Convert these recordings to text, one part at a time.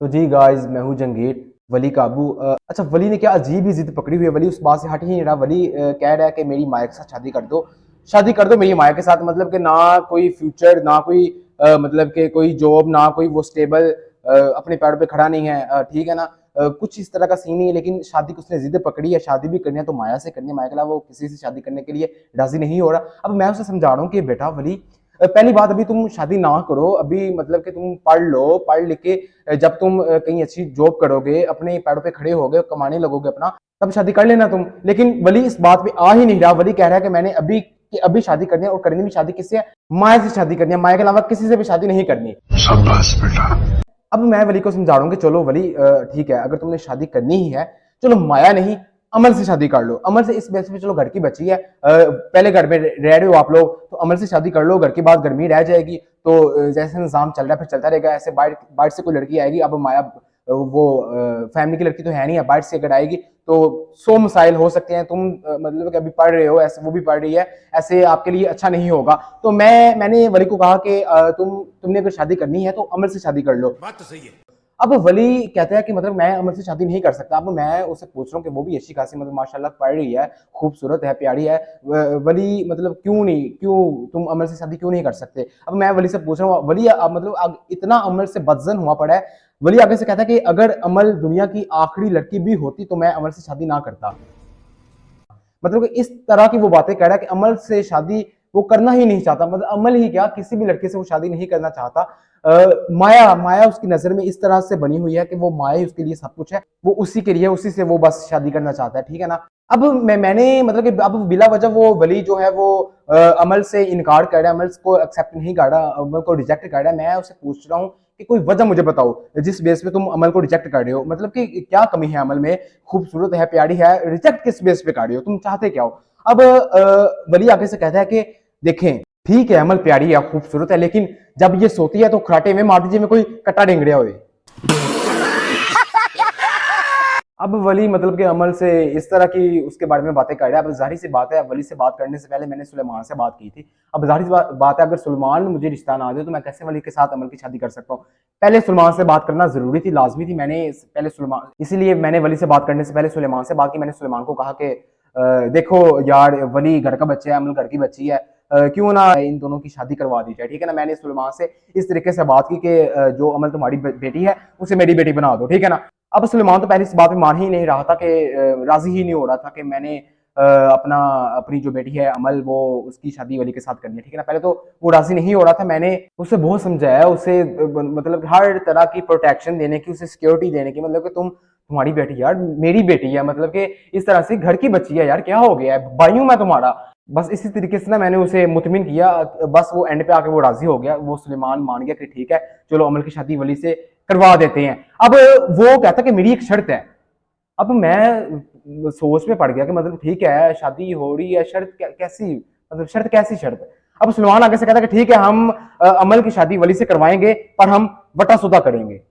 तो जी गाइस, मैं हूँ जंगीर। वली काबू अच्छा, वली ने क्या अजीब ही जिद पकड़ी हुई है। वली उस बात से हट ही नहीं रहा। वली कह रहा है कि मेरी माया के साथ शादी कर दो, शादी कर दो मेरी माया के साथ। मतलब कि ना कोई फ्यूचर, ना कोई मतलब कि कोई जॉब, ना कोई वो स्टेबल अपने पैरों पे खड़ा नहीं है। ठीक है ना। कुछ इस तरह का सीन नहीं है, लेकिन शादी की उसने जिद पकड़ी है। शादी भी करनी है तो माया से करनी है। माया के अलावा वो किसी से शादी करने के लिए राजी नहीं हो रहा। अब मैं उसे समझा रहा हूँ कि बेटा वली, पहली बात, अभी तुम शादी ना करो। अभी मतलब कि तुम पढ़ लो, पढ़ लिख के जब तुम कहीं अच्छी जॉब करोगे, अपने पैरों पे खड़े होगे, कमाने लगोगे अपना, तब शादी कर लेना तुम। लेकिन वली इस बात पे आ ही नहीं रहा। वली कह रहा है कि मैंने अभी कि अभी शादी करनी है, और करनी भी शादी किससे है? माया से शादी करनी है। माया के अलावा किसी से भी शादी नहीं करनी। शाबाश बेटा। अब मैं वली को समझा रहा हूँ कि चलो वली, ठीक है, अगर तुमने शादी करनी ही है, चलो माया नहीं, अमल से शादी कर लो। अमल से इस बेस पे, चलो घर की बच्ची है, पहले घर में रह रहे हो आप लोग, तो अमल से शादी कर लो। घर के बाद गर्मी रह जाएगी, तो जैसे निजाम चल रहा है फिर चलता रहेगा। ऐसे बाहर बाहर से कोई लड़की आएगी, अब माया वो फैमिली की लड़की तो है नहीं है, बाहर से अगर आएगी तो 100 मसाइल हो सकते हैं। तुम मतलब कि अभी पढ़ रहे हो, ऐसे वो भी पढ़ रही है, ऐसे आपके लिए अच्छा नहीं होगा। तो मैंने वली को कहा कि तुमने अगर शादी करनी है तो अमल से शादी कर लो। बात तो सही है। अब वली कहता है कि मतलब मैं अमर से शादी नहीं कर सकता। अब मैं उससे पूछ रहा हूँ कि वो भी अच्छी खासी मतलब माशाल्लाह पढ़ रही है, खूबसूरत है, प्यारी है। वली मतलब क्यों नहीं, क्यों तुम अमर से शादी क्यों नहीं कर सकते? अब मैं वली से पूछ रहा हूँ। वली मतलब इतना अमर से बदजन हुआ पड़ा है। वली आगे से कहता है कि अगर अमल दुनिया की आखिरी लड़की भी होती तो मैं अमर से शादी ना करता। मतलब कि इस तरह की वो बातें कह रहा है कि अमल से शादी वो करना ही नहीं चाहता। मतलब अमल ही क्या, किसी भी लड़के से वो शादी नहीं करना चाहता। माया माया उसकी नजर में इस तरह से बनी हुई है कि वो माया ही उसके लिए सब कुछ है। वो उसी के लिए, उसी से वो बस शादी करना चाहता है। ठीक है ना। अब मैंने मतलब कि अब बिला वजह वो वली जो है वो अमल से इनकार कर रहा है, अमल को एक्सेप्ट नहीं कर रहा, अमल को रिजेक्ट कर रहा है। मैं उसे पूछ रहा हूँ कि कोई वजह मुझे बताओ जिस बेस पे तुम अमल को रिजेक्ट कर रहे हो। मतलब कि क्या कमी है अमल में? खूबसूरत है, प्यारी है, रिजेक्ट किस बेस पे कर रहे हो? तुम चाहते क्या हो? अब वली आगे से कहता है कि देखें, ठीक है अमल प्यारी है, खूबसूरत है, लेकिन जब ये सोती है तो खराटे में मार दीजिए में कोई कट्टा डेंगड़िया हुए। अब वली मतलब कि अमल से इस तरह की उसके बारे में बातें कर रहा है। अब जाहिर सी बात है, वली से बात करने से पहले मैंने सुलेमान से बात की थी। अब जाहिर सी बात है, अगर सुलेमान मुझे रिश्ता ना दे तो मैं कैसे वली के साथ अमल की शादी कर सकता हूँ? पहले सुलेमान से बात करना जरूरी थी, लाजमी थी। मैंने पहले सुलेमान, इसीलिए मैंने वली से बात करने से पहले सुलेमान से बात की। मैंने सुलेमान को कहा कि देखो यार, वली घर का बच्चा है, अमल घर की बच्ची है, क्यों ना इन दोनों की शादी करवा दी जाए। ठीक है ना। मैंने सुलेमान से इस तरीके से बात की कि जो अमल तुम्हारी बेटी है उसे मेरी बेटी बना दो। ठीक है ना। अब सुलेमान तो पहले इस बात में मान ही नहीं रहा था कि राजी ही नहीं हो रहा था कि मैंने अपनी जो बेटी है अमल, वो उसकी शादी वली के साथ करनी है। ठीक है ना। पहले तो वो राजी नहीं हो रहा था। मैंने उसे बहुत समझाया, उसे मतलब हर तरह की प्रोटेक्शन देने की, उसे सिक्योरिटी देने की। मतलब कि तुम्हारी बेटी यार मेरी बेटी है, मतलब कि इस तरह से घर की बच्ची है यार, क्या हो गया है, भाई हूं मैं तुम्हारा। बस इसी तरीके से ना मैंने उसे मुतमिन किया। बस वो एंड पे आके वो राजी हो गया, वो सुलेमान मान गया कि ठीक है चलो अमल की शादी वली से करवा देते हैं। अब वो कहता कि मेरी एक शर्त है। अब मैं सोच में पड़ गया कि मतलब ठीक है शादी हो रही है, शर्त कैसी, मतलब शर्त कैसी शर्त? अब सलमान आगे से कहता कि ठीक है हम अमल की शादी वली से करवाएंगे, पर हम वटा सुदा करेंगे।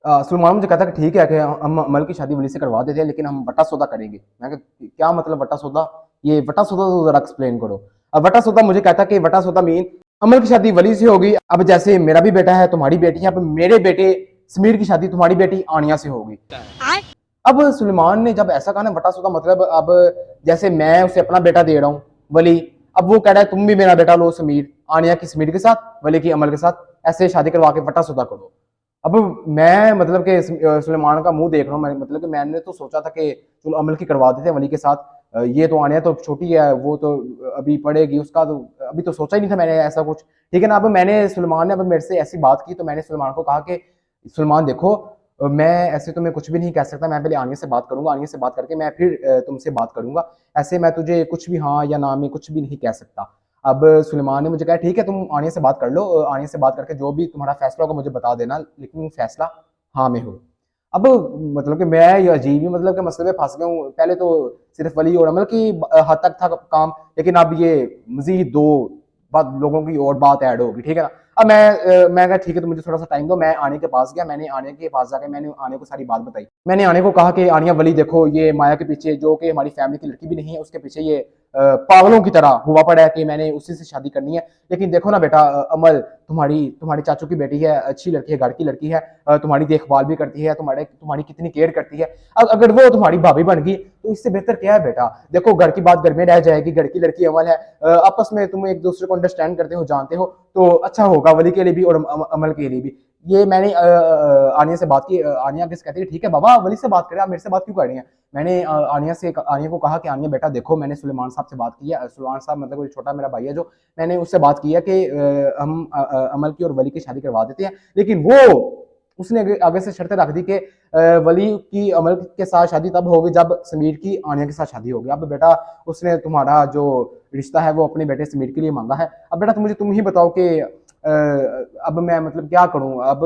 सलमान मुझे कहता कि ठीक है कि हम अमल की शादी वली से करवा देते हैं, लेकिन हम वटा सौदा करेंगे। मैं क्या मतलब वटा सौदा? ये वटा सौदा तो जरा एक्सप्लेन करो। अब वटा सौदा मुझे कहता कि वटा सौदा मीन अमल की शादी वली से होगी। अब जैसे मेरा भी बेटा है, तुम्हारी बेटी है, अब मेरे बेटे समीर की शादी तुम्हारी बेटी आनिया से होगी। अब सुलेमान ने जब ऐसा कहा ना वटा सौदा, मतलब अब जैसे मैं उसे अपना बेटा दे रहा हूँ वली, अब वो कह रहा है तुम भी मेरा बेटा लो समीर, आनिया की समीर के साथ, वली की अमल के साथ, ऐसे शादी करवा के वटा सौदा करो। अब मैं मतलब कि सुलेमान का मुंह देख रहा हूँ। मैं मतलब कि मैंने तो सोचा था कि चलो अमल की करवा देते हैं वली के साथ। ये तो आनिया तो छोटी है, वो तो अभी पढ़ेगी, उसका तो अभी तो सोचा ही नहीं था मैंने ऐसा कुछ। ठीक है ना। अब मैंने सुलेमान ने अब मेरे से ऐसी बात की, तो मैंने सुलेमान को कहा कि सुलेमान देखो, मैं ऐसे तुम्हें कुछ भी नहीं कह सकता। मैं पहले आनिया से बात करूंगा, आनिया से बात करके मैं फिर तुमसे बात करूंगा। ऐसे मैं तुझे कुछ भी हाँ या ना में कुछ भी नहीं कह सकता। अब सुलेमान ने मुझे कहा ठीक है तुम आनिया से बात कर लो, आनिया से बात करके जो भी तुम्हारा फैसला होगा मुझे बता देना, लेकिन फैसला हाँ में हो। अब मतलब कि मैं ये अजीब ही मतलब कि मसले में फंस गया हूँ। पहले तो सिर्फ वली और अमल की हद तक था काम, लेकिन अब ये मजीद दो बात लोगों की और बात ऐड होगी। ठीक है ना। अब मैं कहा ठीक है तो मुझे थोड़ा सा टाइम दो। मैं आने के पास गया, मैंने आने के पास जाकर मैंने आने को सारी बात बताई। मैंने आने को कहा कि आनिया वली देखो, ये माया के पीछे, जो कि हमारी फैमिली की लड़की भी नहीं है, उसके पीछे ये पागलों की तरह हुआ पड़ा है कि मैंने उसी से शादी करनी है। लेकिन देखो ना बेटा अमल, तुम्हारे चाचू की बेटी है, अच्छी लड़की है, घर की लड़की है, तुम्हारी देखभाल भी करती है, तुम्हारी कितनी केयर करती है। अब अगर वो तुम्हारी भाभी बन गई तो इससे बेहतर क्या है बेटा। देखो घर की बात घर में रह जाएगी, घर की लड़की अमल है, आपस में तुम एक दूसरे को अंडरस्टैंड करते हो, जानते हो, तो अच्छा होगा वली के लिए भी और अमल के लिए भी। ये मैंने आनिया से बात की। आनिया किस कहती है ठीक है बाबा वली से बात करें, आप मेरे से बात क्यों कर रही हैं। मैंने आनिया को कहा कि आनिया बेटा देखो मैंने सुलेमान साहब से बात की है, सुलेमान साहब मतलब कोई छोटा मेरा भाई है, जो मैंने उससे बात की है कि हम अमल की और वली की शादी करवा देते हैं। लेकिन वो उसने आगे से शर्त रख दी कि वली की अमल के साथ शादी तब होगी जब समीर की आनिया के साथ शादी होगी। अब बेटा उसने तुम्हारा जो रिश्ता है वो अपने बेटे समीर के लिए मांगा है। अब बेटा तुम ही बताओ कि अब मैं मतलब क्या करूं। अब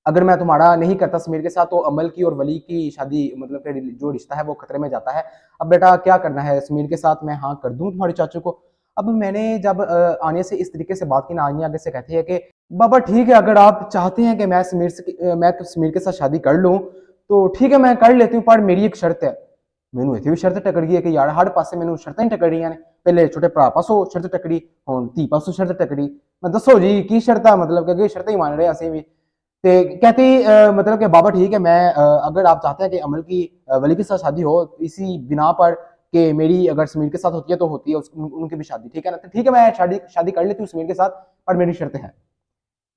अगर मैं तुम्हारा नहीं करता समीर के साथ तो अमल की और वली की शादी मतलब जो रिश्ता है वो खतरे में जाता है। अब बेटा क्या करना है, समीर के साथ मैं हाँ कर दूं तुम्हारे चाचू को। अब मैंने जब आनिया से इस तरीके से बात की ना, आनिया आगे से कहती है कि बाबा ठीक है अगर आप चाहते हैं कि मैं समीर के साथ शादी कर लूं तो ठीक है मैं कर लेती हूँ, पर मेरी एक शर्त है। मैनू इतनी भी शर्त टकड़ गई है कि यार हर पासे मैनू शर्तां ही टकड़ रही ने। पहले छोटे भरा पासों शर्त टकड़ी, हुण धी पासों शर्त टकड़ी। मैं दसो जी की शर्त मतलब कि शर्त ही मान रहे असीं भी। ते कहती मतलब कि बाबा ठीक है मैं अगर आप चाहते हैं कि अमल की वली के साथ शादी हो इसी बिना पर कि मेरी अगर समीर के साथ होती है तो होती है उनकी भी शादी, ठीक है ना। तो ठीक है मैं शादी कर लेती हूँ समीर के साथ, पर मेरी शर्त है।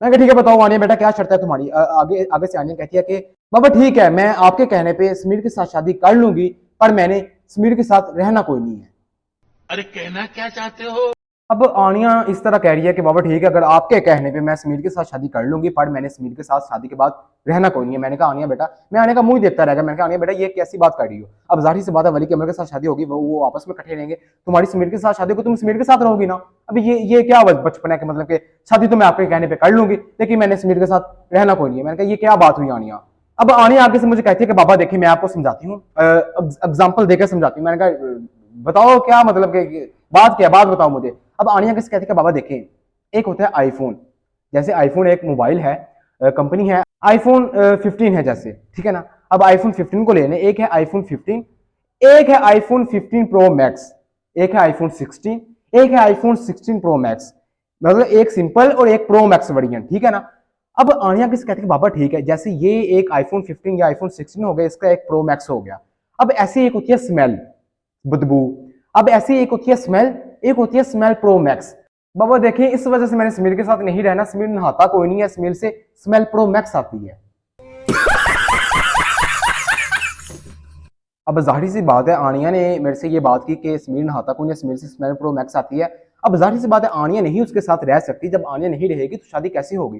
मैं कहा ठीक है बताओ आनिया बेटा क्या शर्त है तुम्हारी। आगे आगे से आनिया कहती है कि बाबा ठीक है मैं आपके कहने पे समीर के साथ शादी कर लूंगी, पर मैंने समीर के साथ रहना कोई नहीं है। अरे कहना क्या चाहते हो? अब आनिया इस तरह कह रही है कि बाबा ठीक है अगर आपके कहने पे मैं समीर के साथ शादी कर लूंगी, पर मैंने समीर के साथ शादी के बाद रहना कोई नहीं है। मैंने कहा आनिया बेटा, मैं आने का मुंह देखता रहेगा। मैंने कहा आनिया बेटा ये कैसी बात कर रही हो। अब जाहिर सी बात है वली के अमर के साथ शादी होगी, वो आपस में इकट्ठे रहेंगे, तुम्हारी समीर के साथ शादी होगी, तुम समीर के साथ रहोगी ना। अभी ये क्या बचपन है कि मतलब कि शादी तो मैं आपके कहने पर कर लूंगी लेकिन मैंने समीर के साथ रहना कोई नहीं है। मैंने कहा ये क्या बात हुई आनिया। अब आनिया आगे से मुझे कहती है कि बाबा देखिए मैं आपको समझाती हूँ, एग्जाम्पल देकर समझाती हूँ। मैंने कहा बताओ क्या मतलब कि बात क्या, बात बताओ मुझे। अब आनिया किस कहती है बाबा देखें एक होता है आईफोन, जैसे आईफोन एक मोबाइल है, कंपनी है, आईफोन 15 है जैसे, ठीक है ना। अब आईफोन 15 को लेने, एक है आईफोन 15, एक है आईफोन 15 प्रो मैक्स, एक है आईफोन 16, एक है आईफोन 16 प्रो मैक्स, मतलब एक सिंपल और एक प्रो मैक्स वेरिएंट, ठीक है ना। अब आनिया किस कहती है बाबा ठीक है जैसे ये एक आईफोन 15 या आईफोन 16 हो गया, इसका एक प्रो मैक्स हो गया। अब ऐसी एक होती है स्मेल, बदबू। अब ऐसी एक होती है स्मेल, एक होती है स्मेल प्रो मैक्स। बाबा देखिए इस वजह से मैंने समीर के साथ नहीं रहना, समीर नहाता कोई नहीं है, समीर से स्मेल प्रो मैक्स आती है। अब जाहिर सी बात है आनिया ने मेरे से ये बात की कि समीर नहाता कोई नहीं, समीर से स्मेल प्रो मैक्स आती है। अब जाहिर सी बात है आनिया नहीं उसके साथ रह सकती, जब आनिया नहीं रहेगी तो शादी कैसे होगी।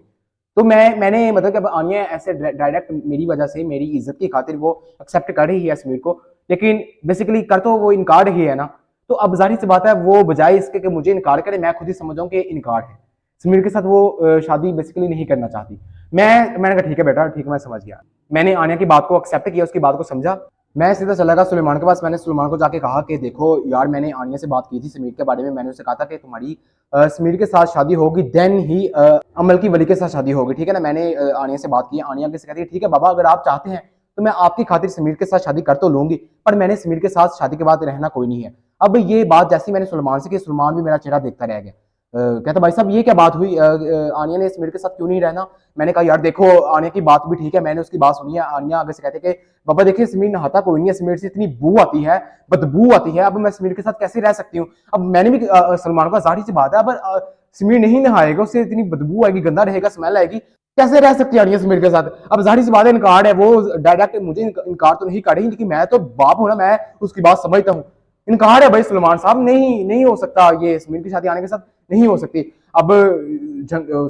तो मैंने मतलब कि अब आनिया ऐसे डायरेक्ट मेरी वजह से मेरी इज्जत की खातिर वो एक्सेप्ट कर रही है समीर को, लेकिन बेसिकली कर तो वो इनकार ही है ना। तो अब जाहिर सी बात है वो बजाय इसके कि मुझे इनकार करे, मैं खुद ही समझ जाऊँ कि इनकार है, समीर के साथ वो शादी बेसिकली नहीं करना चाहती। मैंने कहा ठीक है बेटा ठीक है मैं समझ गया। मैंने आनिया की बात को एक्सेप्ट किया, उसकी बात को समझा। मैं सीधा चला गया सुलेमान के पास। मैंने सुलेमान को जाके कहा कि देखो यार मैंने आनिया से बात की थी समीर के बारे में, मैंने उससे कहा था कि तुम्हारी समीर के साथ शादी होगी देन ही अमल की वली के साथ शादी होगी, ठीक है ना। मैंने आनिया से बात की, आनिया से कहती है ठीक है बाबा अगर आप चाहते हैं तो मैं आपकी खातिर समीर के साथ शादी कर तो लूंगी, पर मैंने समीर के साथ शादी के बाद रहना कोई नहीं है। अब ये बात जैसी मैंने सुलेमान से की, सुलेमान भी मेरा चेहरा देखता रह गया। कहता भाई साहब ये क्या बात हुई, आनिया ने समीर के साथ क्यों नहीं रहना। मैंने कहा यार देखो आनिया की बात भी ठीक है, मैंने उसकी बात सुनी है। आनिया आगे से कहते कि बाबा देखिए समीर नहाता कोई नहीं है, समीर से इतनी बू आती है, बदबू आती है, अब मैं समीर के साथ कैसे रह सकती हूँ। अब मैंने भी सलमान को जाहिर सी बात है, अब समीर नहीं नहाएगा उससे इतनी बदबू आएगी, गंदा रहेगा, स्मेल आएगी, कैसे रह सकती है समीर के साथ। अब जाहिर सी बात है इनकार है, वो डायरेक्ट मुझे इनकार तो नहीं कर रही, लेकिन मैं तो बाप हूं ना, मैं उसकी बात समझता हूँ। इनकार है भाई सलमान साहब, नहीं हो सकता, ये समीर की शादी आने के साथ नहीं हो सकती। अब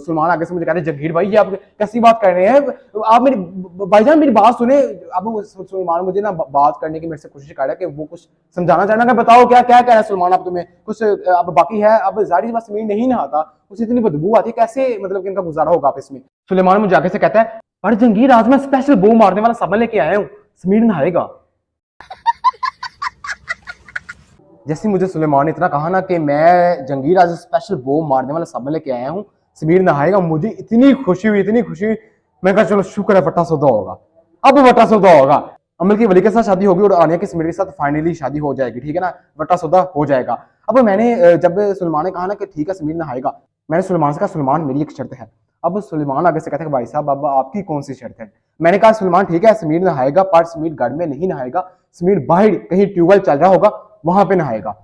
सलमान आगे से मुझे कह रहे जंगीर भाई ये आप कैसी बात कर रहे हैं, आप मेरी भाईजान मेरी बात सुने। अब सलमान मुझे ना बात करने की मेरे से कोशिश कर रहा है कि वो कुछ समझाना चाहना, बताओ क्या क्या कह रहा है सलमान, आप तुम्हें कुछ अब बाकी है। अब जाहिर बात समीर नहीं नहाता, उसे इतनी बदबू आती है, कैसे मतलब कि इनका गुजारा होगा आपस में। सुलेमान मुझे आगे से कहता है पर जंगीर आज मैं स्पेशल बो मारने वाला साबन लेके आया हूँ, समीर नहाएगा। जैसे मुझे सुलेमान ने इतना कहा ना कि मैं जंगीर आज स्पेशल बो मारने वाला साबन लेके आया हूँ, समीर नहाएगा, मुझे इतनी खुशी हुई, इतनी खुशी हुई। मैं कहा चलो शुक्र है वटा सौदा होगा, अब वटा सौदा होगा। अमल की वली के साथ शादी होगी और आनिया की समीर के साथ फाइनली शादी हो जाएगी, ठीक है ना, वट्टा सौदा हो जाएगा। अब मैंने जब सुलेमान ने कहा ना कि ठीक है समीर नहाएगा, मैंने सुलेमान से कहा सुलेमान मेरी एक शर्त है। अब सुलेमान आगे से कहते हैं भाई साहब अब आपकी कौन सी शर्त है। मैंने कहा सुलेमान ठीक है समीर नहाएगा पर समीर घर में नहीं नहाएगा, समीर बाहर कहीं ट्यूबवेल चल रहा होगा वहां पे नहाएगा।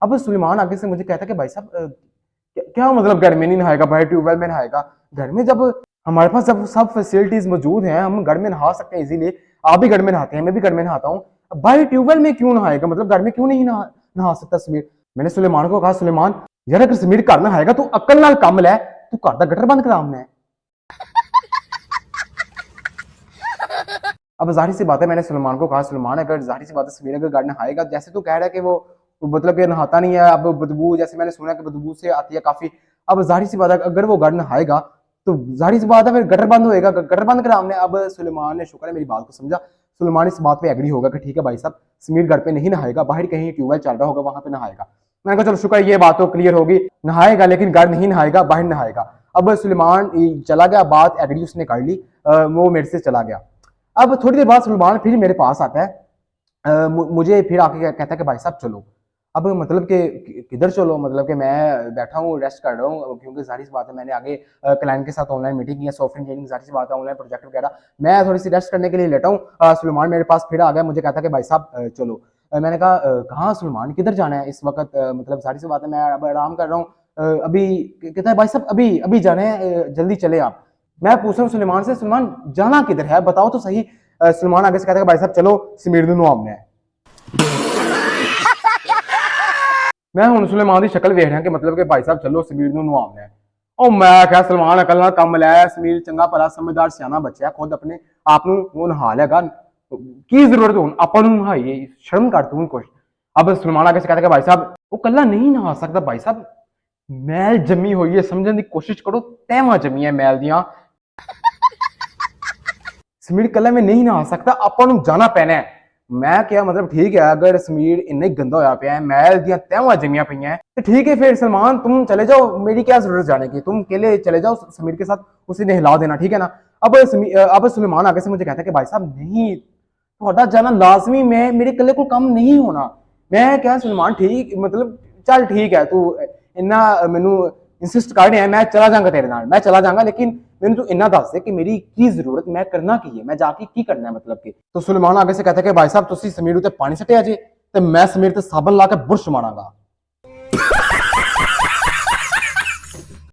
अब सुलेमान आगे से मुझे कहता है कि भाई साहब क्या मतलब घर में नहीं नहाएगा बाहर ट्यूबवेल में नहाएगा। घर में जब हमारे पास जब सब फैसिलिटीज मौजूद हैं, हम घर में नहा सकते हैं इजीली, आप भी घर में नहाते हैं, मैं भी घर में नहाता हूँ, बाहर ट्यूबवेल में क्यों नहाएगा, मतलब घर में क्यों नहीं नहा सकता समीर। मैंने सुलेमान को कहा सुलेमान यार अगर समीर घर नहाएगा तू अकल नाल कम लै, तू घर का गटर बंद कराना है। अब जाहिर सी बात है मैंने सुलेमान को कहा सुलेमान अगर जाहिर सी बात है समीर अगर घर नहाएगा, जैसे तू कह रहा है कि वो मतलब कि नहाता नहीं है, अब बदबू जैसे मैंने सुना कि बदबू से आती है काफी, अब जाहिर सी बात है अगर वो घर नहाएगा तो जाहिर सी बात है फिर गटर बंद होएगा, गटर बंद करा हमने। अब सुलेमान ने शुक्र है मेरी बात को समझा, सुलेमान इस बात पे एग्री होगा कि ठीक है भाई साहब समीर घर पे नहीं नहाएगा, बाहर कहीं ट्यूबवेल चल रहा होगा वहां पे नहाएगा। मैंने कहा चलो शुक्र ये बात तो क्लियर होगी, नहाएगा लेकिन घर नहीं नहाएगा बाहर नहाएगा। अब सुलेमान चला गया, बात एग्री उसने कर ली, वो मेरे से चला गया। अब थोड़ी देर बाद सुलेमान फिर मेरे पास आता है, मुझे फिर आके कहता है कि भाई साहब चलो। अब मतलब कि किधर चलो, मतलब कि मैं बैठा हूँ रेस्ट कर रहा हूँ क्योंकि जाहिर सी बात है मैंने आगे क्लाइंट के साथ ऑनलाइन मीटिंग की है, सॉफ्टवेयर इंजीनियरिंग, जाहिर सी बात है ऑनलाइन प्रोजेक्ट वगैरह, मैं थोड़ी सी रेस्ट करने के लिए लेटा हूँ। सुलेमान मेरे पास फिर आ गया, मुझे कहता कि भाई साहब चलो। मैंने कहा कहाँ सुलेमान किधर जाना है इस वक्त, मतलब जाहिर सी बात है मैं अब आराम कर रहा हूँ, अभी कहता है भाई साहब अभी अभी जाना है, जल्दी चले आप। मैं पूछ रहा हूँ सुलेमान से सुलेमान जाना किधर है बताओ तो सही। सुलेमान आगे से कहता है भाई साहब चलो समीर नूं नवामना है। मैं हुण सुलेमान की शक्ल वेख रहा कि मतलब कि भाई साहब चलो समीर नूं नवामना है। ओ मैं क्या सलमान अकल नाल कम लै, समीर चंगा भला समझदार सियाना बच्चा खुद अपने आप नूं वो नहा लेगा, की जरूरत हुण आपां नूं नहाईए, शर्म कर तूं कुछ। अब सुलेमान आगे से कहता है भाई साहब वो कल्ला नहीं नहा सकता भाई साहब, मैल जमी हुई है, समझने की कोशिश करो तैवां जमी है मैल दियां, समीर कल्ला में नहीं नहा सकता, आपां नूं जाना पैना है। मैं क्या मतलब ठीक है अगर समीर इन्ना ही गंदा होया पिया है, मैल दियां तैवां जमियां पईयां हैं, तो ठीक है फिर सलमान तुम चले जाओ, मेरी क्या जरूरत जाने की, तुम अकेले चले जाओ समीर के साथ, उसे नहला देना ठीक है ना। अब सुलेमान आगे से मुझे कहता है कि भाई साहब नहीं ਤੁਹਾਡਾ जाना लाजमी, मैं मेरे कल्ले को कम नहीं होना। मैं क्या सुलेमान ठीक मतलब चल ठीक है तू इन्ना मैनू इंसिस्ट कर रहा है, मैं चला जाऊंगा तेरे नाल, मैं चला जाऊंगा, लेकिन मैंने तू इन्ना दस दे कि मेरी की जरूरत, मैं करना की है, मैं जाके की करना है मतलब कि। तो सुलेमान आगे से कहता है कि भाई साहब तुसी समीर उत्ते पानी सट्टिया जे ते मैं समीर ते साबन ला के बुरश मारांगा।